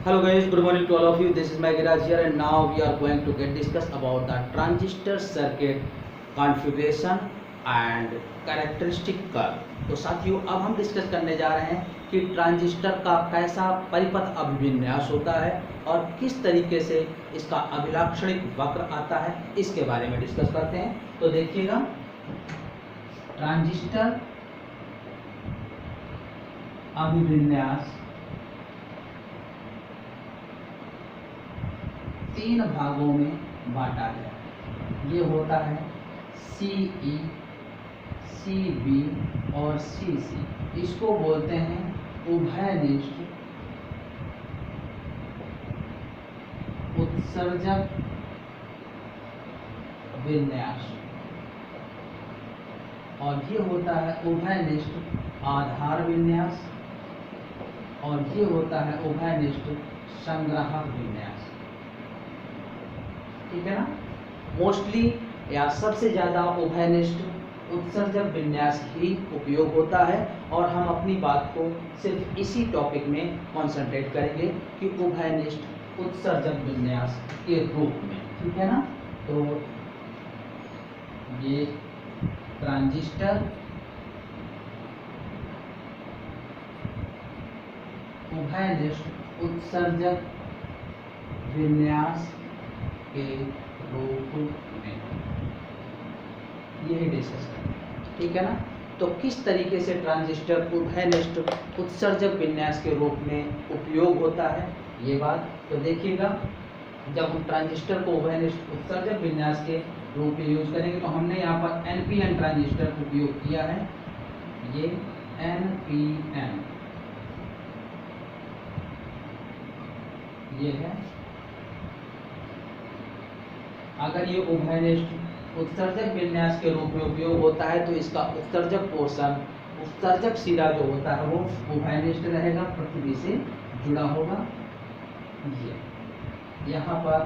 Hello guys, good morning to all of you. This is Magiraj here and now we are going to get discuss about the transistor circuit configuration and characteristic curve. तो साथियों अब हम discuss करने जा रहे हैं कि transistor का कैसा परिपथ अभिविन्यास होता है और किस तरीके से इसका अभिलाक्षणिक वक्र आता है, इसके बारे में डिस्कस करते हैं। तो देखिएगा, ट्रांजिस्टर अभिविन्यास तीन भागों में बांटा गया। ये होता है CE, CB और CC। इसको बोलते हैं उभयनिष्ठ उत्सर्जक विन्यास और ये होता है उभयनिष्ठ आधार विन्यास और ये होता है उभयनिष्ठ संग्राहक विन्यास। ठीक है ना। मोस्टली या सबसे ज़्यादा उभयनिष्ठ उत्सर्जक विन्यास ही उपयोग होता है और हम अपनी बात को सिर्फ इसी टॉपिक में कंसंट्रेट करेंगे कि उभयनिष्ठ उत्सर्जक विन्यास के रूप में। ठीक है ना। तो ये ट्रांजिस्टर उभयनिष्ठ उत्सर्जक विन्यास के रूप में यही डिस्कस करते हैं। ठीक है ना। तो किस तरीके से ट्रांजिस्टर उभयनिष्ठ उत्सर्जक विन्यास के रूप में उपयोग होता है ये बात। तो देखिएगा, जब हम ट्रांजिस्टर को उभयनिष्ठ उत्सर्जक विन्यास के रूप में यूज करेंगे तो हमने यहाँ पर NPN ट्रांजिस्टर उपयोग किया है। ये NPN ये है। अगर ये उभयनिष्ठ उत्सर्जक विन्यास के रूप में उपयोग होता है तो इसका उत्सर्जक पोर्शन, उत्सर्जक सिरा जो होता है वो उभयनिष्ठ रहेगा, पृथ्वी से जुड़ा होगा। ये यहाँ पर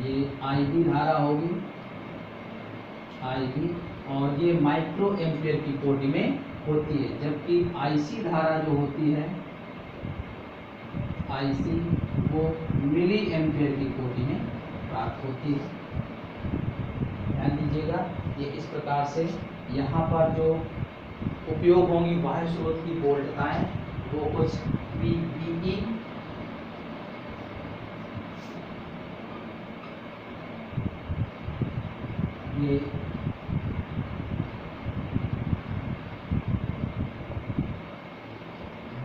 ये IB धारा होगी, IB, और ये माइक्रो एम्पियर की कोटि में होती है, जबकि IC धारा जो होती है IC वो मिली एम्पियर की कोटि में प्राप्त होती है। ध्यान दीजिएगा, ये इस प्रकार से यहाँ पर जो उपयोग होंगी बाह्य स्रोत की वोल्टताएं वो कुछ VBE, ये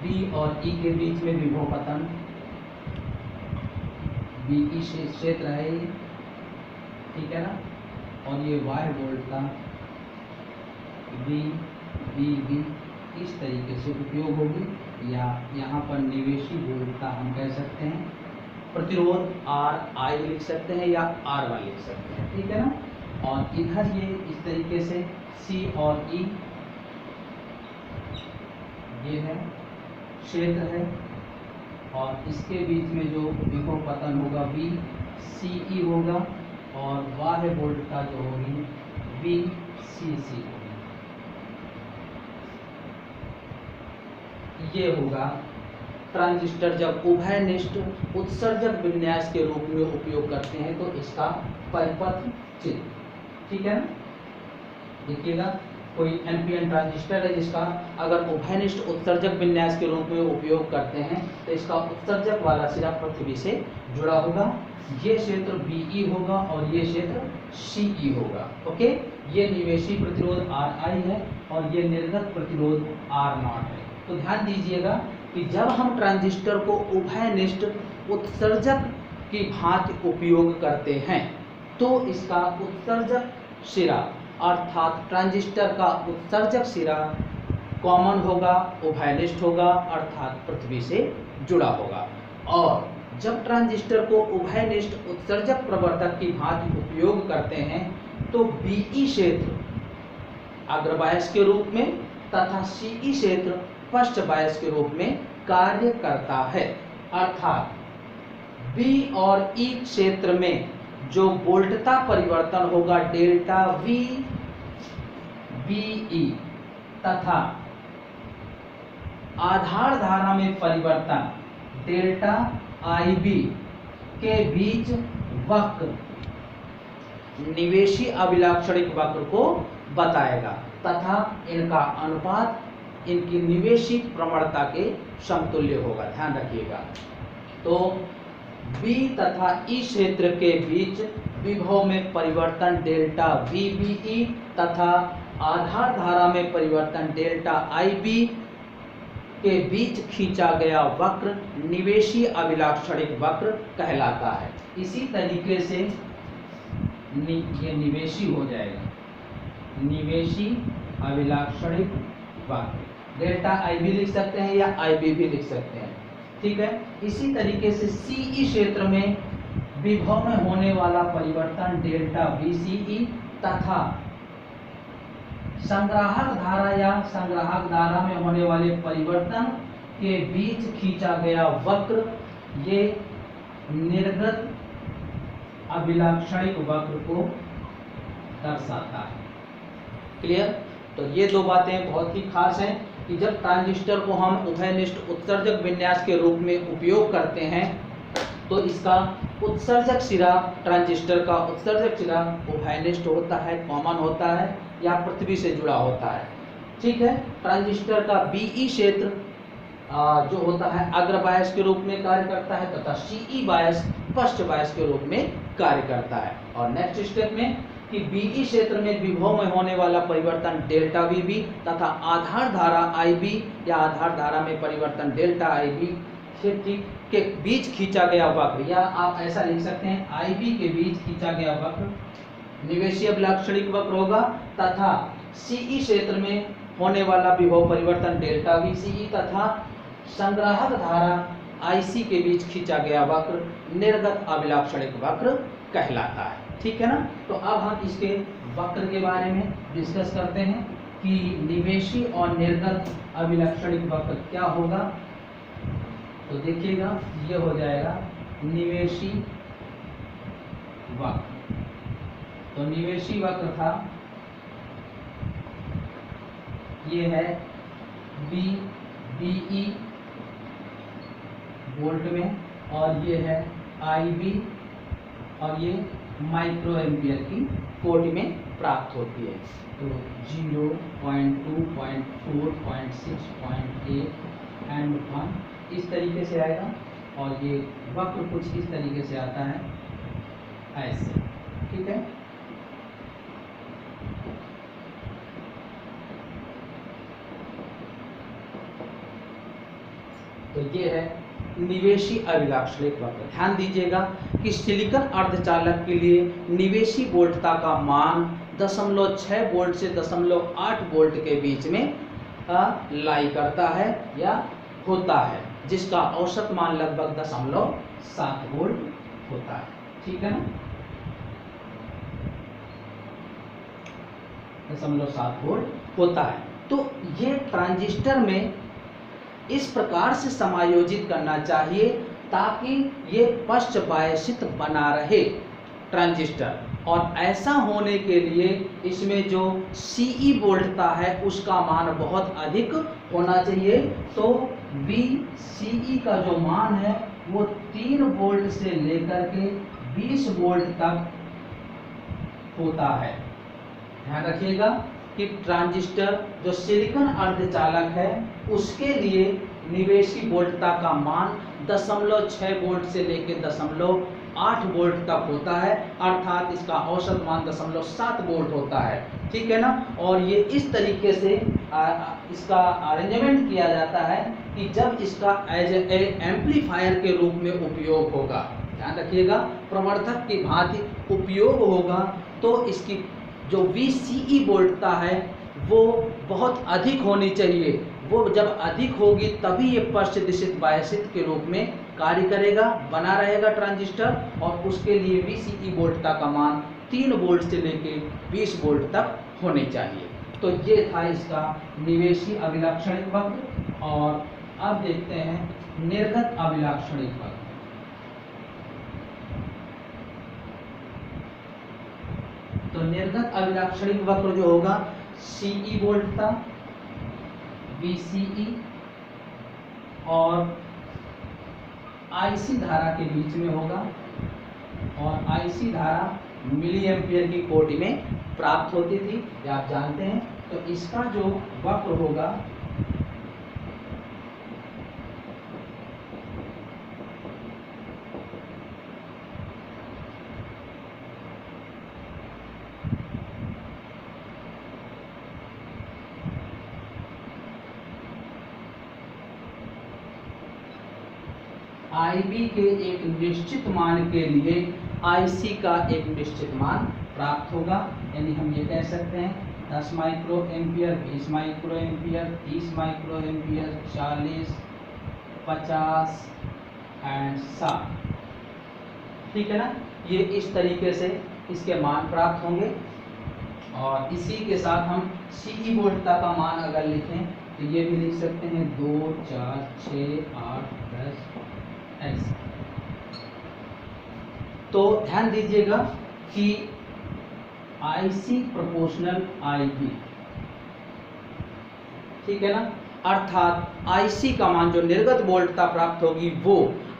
B और E के बीच में विभव पतन BE क्षेत्र है ये। ठीक है ना। और ये बाह्य वोल्टता VBB इस तरीके से उपयोग होगी, या यहाँ पर निवेशी वोल्टता हम कह सकते हैं। प्रतिरोध RI लिख सकते हैं या R1 लिख सकते हैं। ठीक है ना। और इधर ये इस तरीके से C और E ये है क्षेत्र है और इसके बीच में जो विभव पतन होगा VCE होगा और बाह्य वोल्टता जो होगी VCC होगी। ये होगा ट्रांजिस्टर जब उभयनिष्ठ उत्सर्जक विन्यास के रूप में उपयोग करते हैं तो इसका परिपथ चित्र। ठीक है ना। देखिएगा, कोई NPN ट्रांजिस्टर है जिसका अगर उभयनिष्ठ उत्सर्जक विन्यास के रूप में उपयोग करते हैं तो इसका उत्सर्जक वाला सिरा पृथ्वी से जुड़ा होगा। ये क्षेत्र BE होगा और ये क्षेत्र CE होगा। ओके, ये निवेशी प्रतिरोध RI है और ये निर्गत प्रतिरोध R0 है। तो ध्यान दीजिएगा कि जब हम ट्रांजिस्टर को उभयनिष्ठ उत्सर्जक की भांति उपयोग करते हैं तो इसका उत्सर्जक सिरा अर्थात ट्रांजिस्टर का उत्सर्जक सिरा कॉमन होगा, उभयनिष्ठ होगा अर्थात पृथ्वी से जुड़ा होगा। और जब ट्रांजिस्टर को उभयनिष्ठ उत्सर्जक प्रवर्तक की भांति उपयोग करते हैं तो BE क्षेत्र अग्रबायस के रूप में तथा CE क्षेत्र पश्च बायस के रूप में कार्य करता है। अर्थात B और E क्षेत्र में जो वोल्टता परिवर्तन होगा डेल्टा VBE तथा आधार धारा में परिवर्तन डेल्टा IB के बीच वक्र निवेशी अभिलाक्षणिक वक्र को बताएगा तथा इनका अनुपात इनकी निवेशी प्रवणता के समतुल्य होगा। ध्यान रखिएगा। तो B तथा E क्षेत्र के बीच विभव में परिवर्तन डेल्टा VBE तथा आधार धारा में परिवर्तन डेल्टा IB के बीच खींचा गया वक्र निवेशी अभिलाक्षणिक वक्र कहलाता है। इसी तरीके से ये निवेशी हो जाएगा, निवेशी अभिलाक्षणिक वक्र डेल्टा IB लिख सकते हैं या IB भी लिख सकते हैं। ठीक है। इसी तरीके से CE क्षेत्र में विभव में होने वाला परिवर्तन डेल्टा VCE तथा संग्राहक धारा या संग्राहक धारा में होने वाले परिवर्तन के बीच खींचा गया वक्र ये निर्गत अभिलाक्षणिक वक्र को दर्शाता है। क्लियर। तो ये दो बातें बहुत ही खास हैं कि जब ट्रांजिस्टर को हम उभयनिष्ठ उत्सर्जक विन्यास के रूप में उपयोग करते हैं तो इसका उत्सर्जक सिरा, ट्रांजिस्टर का उत्सर्जक सिरा उभयनिष्ठ होता है, कॉमन होता है या पृथ्वी से जुड़ा होता है। ठीक है। ट्रांजिस्टर का BE क्षेत्र जो होता है अग्र बायस के रूप में कार्य करता है तथा CE बायस पश्च बायस के रूप में कार्य करता है। और नेक्स्ट स्टेप में कि BE क्षेत्र में विभव में होने वाला परिवर्तन डेल्टा VB तथा आधार धारा IB या आधार धारा में परिवर्तन डेल्टा IB के बीच खींचा गया वक्र, या आप ऐसा लिख सकते हैं IB के बीच खींचा गया वक्र निवेशी अभिलाक्षणिक वक्र होगा तथा CE क्षेत्र में होने वाला विभव परिवर्तन डेल्टा VCE तथा संग्राहक धारा IC के बीच खींचा गया वक्र निर्गत अभिलाक्षणिक वक्र कहलाता है। ठीक है ना। तो अब हम इसके वक्र के बारे में डिस्कस करते हैं कि निवेशी और निर्गत अभिलाक्षणिक वक्र क्या होगा। तो देखिएगा, ये हो जाएगा निवेशी वक्र। तो निवेशी वक्र था, ये है BE वोल्ट में और ये है IB और ये माइक्रो एम्पियर की कोटि में प्राप्त होती है। तो 0, 0.2, 0.4, 0.6, 0.8 एंड 1 इस तरीके से आएगा और ये वक्र कुछ इस तरीके से आता है ऐसे। ठीक है। तो ये है निवेशी अभिलाक्षणिक वक्र। ध्यान दीजिएगा कि सिलिकॉन अर्धचालक के लिए निवेशी वोल्टता का मान 0.6 वोल्ट से 0.8 वोल्ट के बीच में लाई करता है या होता है, जिसका औसत मान लगभग 0.7 वोल्ट होता है। ठीक है ना। 0.7 वोल्ट होता है। तो ये ट्रांजिस्टर में इस प्रकार से समायोजित करना चाहिए ताकि ये पश्च बायसित बना रहे ट्रांजिस्टर, और ऐसा होने के लिए इसमें जो CE वोल्टता है उसका मान बहुत अधिक होना चाहिए। तो VCE का जो मान है वो 3 वोल्ट से लेकर के 20 वोल्ट तक होता है। ध्यान रखिएगा कि ट्रांजिस्टर जो सिलिकॉन अर्धचालक है उसके लिए निवेशी वोल्टता का मान 0.6 वोल्ट से लेकर 0.8 वोल्ट तक होता है, अर्थात इसका औसत मान 0.7 वोल्ट होता है। ठीक है ना। और ये इस तरीके से इसका अरेंजमेंट किया जाता है कि जब इसका एज ए एम्पलीफायर के रूप में उपयोग होगा, ध्यान रखिएगा, प्रवर्धक की भांति उपयोग होगा, तो इसकी जो VCE वोल्टता है वो बहुत अधिक होनी चाहिए। वो जब अधिक होगी तभी ये पश्च दिशित बायसित के रूप में कार्य करेगा, बना रहेगा ट्रांजिस्टर, और उसके लिए VCE वोल्टता का मान 3 वोल्ट से लेके 20 वोल्ट तक होनी चाहिए। तो ये था इसका निवेशी अभिलाक्षणिक वक्र। और अब देखते हैं निर्गत अभिलाक्षणिक वक्र। तो निर्गत अभिलाक्षणिक वक्र जो होगा CE वोल्टता, VCE और आईसी धारा के बीच में होगा, और आईसी धारा मिली एम्पियर की कोटि में प्राप्त होती थी, ये आप जानते हैं। तो इसका जो वक्र होगा IB के एक निश्चित मान के लिए IC का एक निश्चित मान प्राप्त होगा। यानी हम ये कह सकते हैं 10 micro ampere, 20 micro ampere, 30 micro ampere, 40, 50 and 60। ठीक है ना, ये इस तरीके से इसके मान प्राप्त होंगे। और इसी के साथ हम CE वोल्टता का मान अगर लिखें तो ये भी लिख सकते हैं 2, 4, 6, 8, 10 ऐसे। तो ध्यान दीजिएगा कि IC प्रोपोर्शनल IB, ठीक है ना, अर्थात IC का मान जो निर्गत वोल्टता प्राप्त होगी वो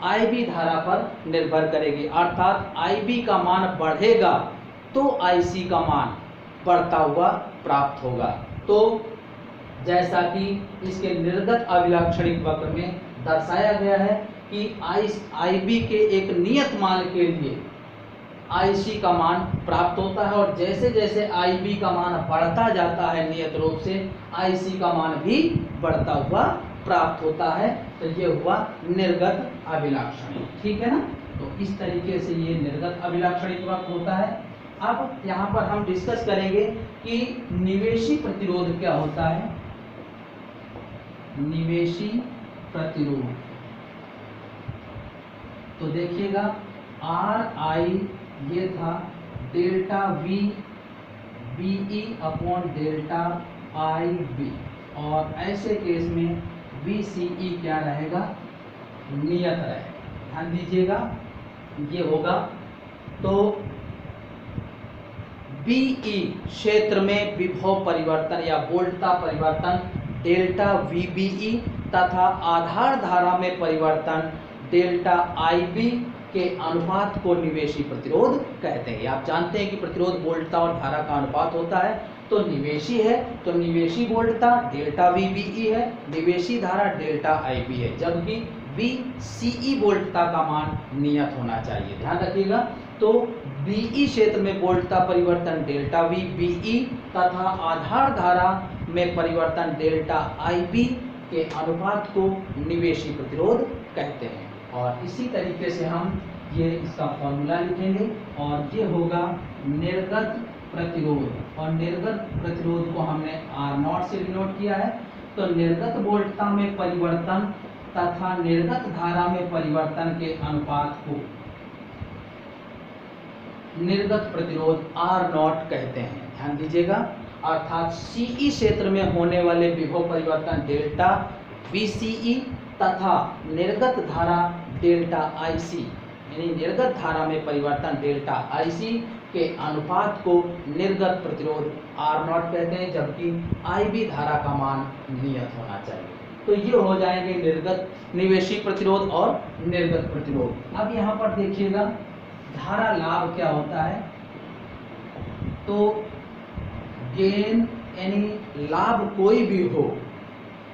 IB धारा पर निर्भर करेगी। अर्थात IB का मान बढ़ेगा तो IC का मान बढ़ता हुआ प्राप्त होगा। तो जैसा कि इसके निर्गत अभिलाक्षणिक वक्र में दर्शाया गया है कि IB के एक नियत मान के लिए IC का मान प्राप्त होता है, और जैसे जैसे IB का मान बढ़ता जाता है नियत रूप से IC का मान भी बढ़ता हुआ प्राप्त होता है। तो ये हुआ निर्गत अभिलाक्षणिक, ठीक है ना। तो इस तरीके से ये निर्गत अभिलाक्षणिक वक्र होता है। अब यहाँ पर हम डिस्कस करेंगे कि निवेशी प्रतिरोध क्या होता है। निवेशी प्रतिरोध, तो देखिएगा RI ये था delta V BE upon delta IB, और ऐसे केस में VCE क्या रहेगा, नियत रहेगा। ध्यान दीजिएगा ये होगा। तो BE क्षेत्र में विभव परिवर्तन या वोल्टता परिवर्तन डेल्टा VBE तथा आधार धारा में परिवर्तन डेल्टा IB के अनुपात को निवेशी प्रतिरोध कहते हैं। आप जानते हैं कि प्रतिरोध वोल्टता और धारा का अनुपात होता है। तो निवेशी है तो निवेशी वोल्टता डेल्टा VBE है, निवेशी धारा डेल्टा IB है, जबकि VCE वोल्टता का मान नियत होना चाहिए। ध्यान रखिएगा। तो BE क्षेत्र में वोल्टता परिवर्तन डेल्टा VBE तथा आधार धारा में परिवर्तन डेल्टा IB के अनुपात को निवेशी प्रतिरोध कहते हैं। और इसी तरीके से हम ये इसका फॉर्मूला लिखेंगे, और ये होगा निर्गत प्रतिरोध, और निर्गत प्रतिरोध को हमने R0 से डिनोट किया है। तो निर्गत वोल्टता में परिवर्तन तथा निर्गत धारा में परिवर्तन के अनुपात को निर्गत प्रतिरोध R0 कहते हैं। ध्यान दीजिएगा। अर्थात CE क्षेत्र में होने वाले विभव परिवर्तन डेल्टा VCE तथा निर्गत धारा डेल्टा IC, यानी निर्गत धारा में परिवर्तन डेल्टा IC के अनुपात को निर्गत प्रतिरोध R0 कहते हैं, जबकि IB धारा का मान नियत होना चाहिए। तो ये हो जाएंगे निर्गत निवेशी प्रतिरोध और निर्गत प्रतिरोध। अब यहाँ पर देखिएगा धारा लाभ क्या होता है। तो गेन यानी लाभ कोई भी हो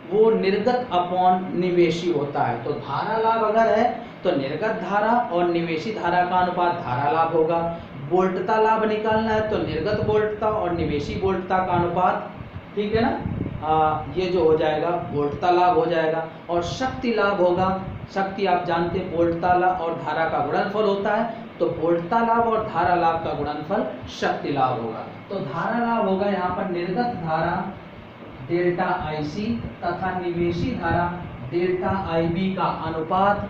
वो निर्गत अपॉन निवेशी होता है। तो धारा लाभ अगर है तो निर्गत धारा और निवेशी धारा का अनुपात धारा लाभ होगा। वोल्टता लाभ निकालना है तो निर्गत वोल्टता और निवेशी वोल्टता का अनुपात, ठीक है ना, ये जो हो जाएगा वोल्टता लाभ हो जाएगा। और शक्ति लाभ होगा, शक्ति आप जानते हैं वोल्टता लाभ और धारा का गुणनफल होता है, तो वोल्टता लाभ और धारा लाभ का गुणनफल शक्ति लाभ होगा। तो धारा लाभ होगा यहाँ पर निर्गत धारा डेल्टा IC तथा निवेशी धारा डेल्टा IB का अनुपात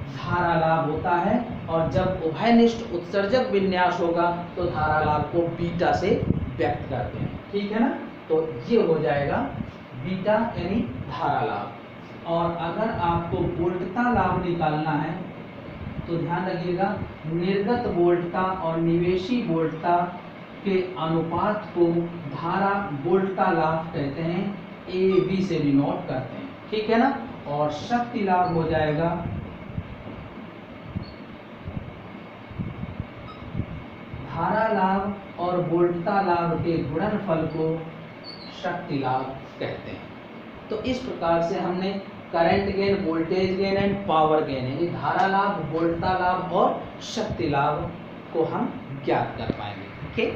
धारा लाभ होता है। और जब उभयनिष्ठ उत्सर्जक विन्यास होगा तो धारा लाभ को बीटा से व्यक्त करते हैं, ठीक है ना। तो ये हो जाएगा बीटा यानी धारा लाभ। और अगर आपको वोल्टता लाभ निकालना है तो ध्यान रखिएगा निर्गत वोल्टता और निवेशी वोल्टता के अनुपात को धारा वोल्टता लाभ कहते हैं, AB से डिनोट करते हैं, ठीक है ना। और शक्ति लाभ हो जाएगा धारा लाभ और वोल्टता लाभ के गुणनफल को शक्ति लाभ कहते हैं। तो इस प्रकार से हमने current gain, voltage gain and power gain, यानी धारा लाभ, वोल्टता लाभ और शक्ति लाभ को हम ज्ञात कर पाएंगे। ठीक।